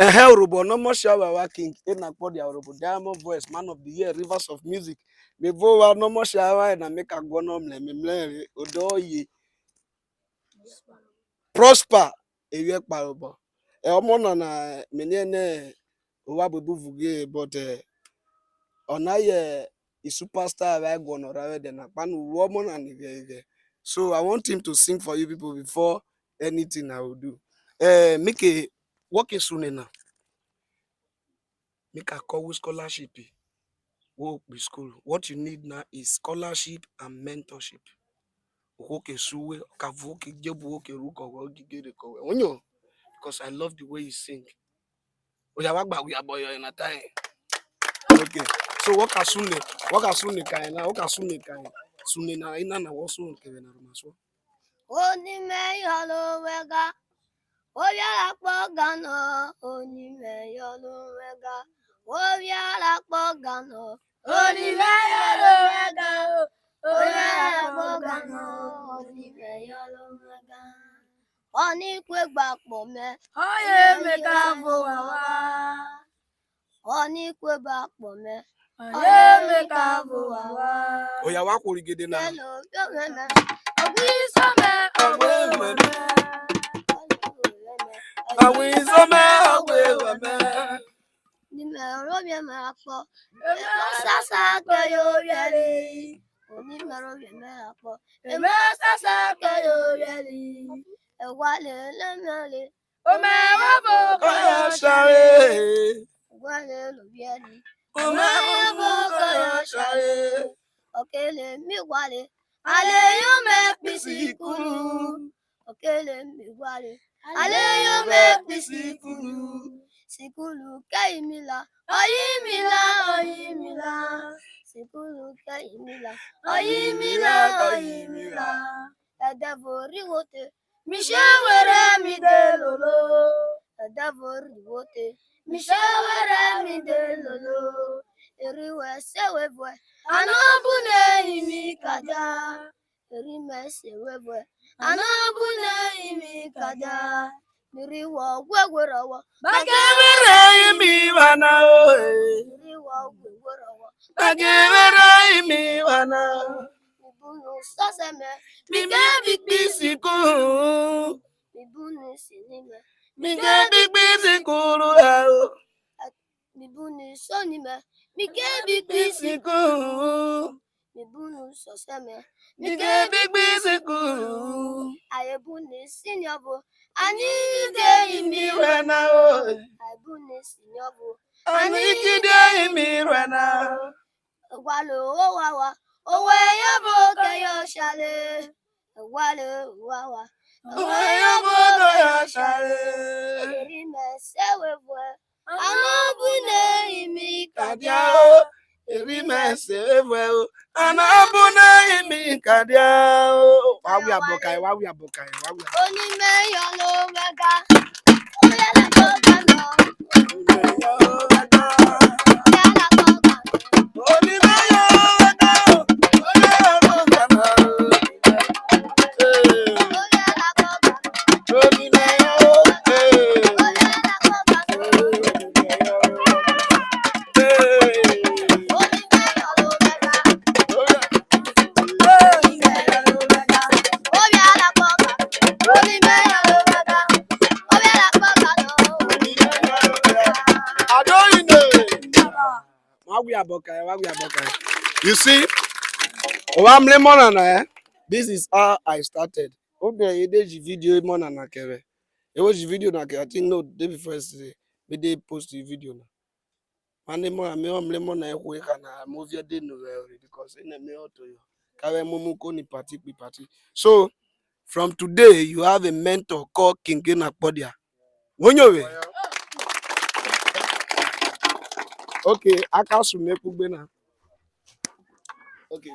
Urhobo, no more shower king. Enakpodia Urhobo, Diamond Voice, Man of the Year, Rivers of Music. Me vowa no more shower and I make a gonom le me mle odoye. Prosper ewe Urhobo. Omona na menye owa bebu vuge but onaye is superstar I go no rather than a pan woman and so I want him to sing for you people before anything I will do. Make a work is soon enough. Make a call with scholarship. Work with school. What you need now is scholarship and mentorship. Because I love the way you sing. We are boy in a time. Okay. So what as soon kind now? What as soon kind? Soon na ina na wasu kebe na rumaso. Oni me yolo wega. Oya pogano. Oni me yolo wega. Oya pogano. Oni me yolo wega. Oya pogano. Oni me yolo wega. Oni kwe bakpo me. Oye me kavo wawa. Oni kwe bakpo me. Oye me kavo wawa. Oya wa kurigede na. Hello, yomeme. Ogwisome, ogweweme. Awizome ogweweme. Nime robye me akpo. Eme sasa ke yo yeli. Nime robye me akpo. Eme sasa ke yo yeli. Ewale lemele. Ome wabo Koyo share. Ewale lobyeli. Ome wabo koyo share. Okele mi wale. Ale yo me pisikulu. Okele mi wale. Ale yo me pisikulu. Sikulu kaimila. Oyimila, oyimila. Sikulu kaimila. Oyimila, oyimila. Edevori wote. Mishawere mi de lolo. Edevori wote. Mishawere mi de lolo. Eriwe sewevwe. Anobune imi kaja. Erime sewevwe. Anobune imi kaja. Niriwa gwegwerawa. Bagewere imi wana oe. Niriwa gwegwerawa. Bagewere imi wana. Mibunu saseme. Mige big bisiku. Mibunu sinime. Mige big bisikuru ao. Mibunu sonime. Mige big Bisiku. Mibunu soseme. Mige big bisikuru. Ayebuni sinyobo. Anide imi Wana oe. Ayebuni sinyobo. Anikide imi wana. Walo owawa. Owe yabo kayo shale. Walo owawa. Oyo bodo ya share. Erime sewevwe. Anobune imi Kadia kadia. o. Erime sewe o. Anabuna imi kadia o. Wawi abokai. Onime yolo wega. Oya la kogano. Oya la kogano. Oya la kogano. Oya la kogano. Onime yolo wega. Onime yolo wega. Oya la kogano. Onime yolo wega. Oya la kogano. You see, this is how I started. Okay, this video na kere. It was video na kere. I think no day before yesterday. We did post the video na. Mane mo na ekwe kana movie dey no because in me auto yo. Kawe mumu ko ni party. So from today you have a mentor called King Enakpodia. Wonyowe. Okay, aka sumeku gbe na. Okay.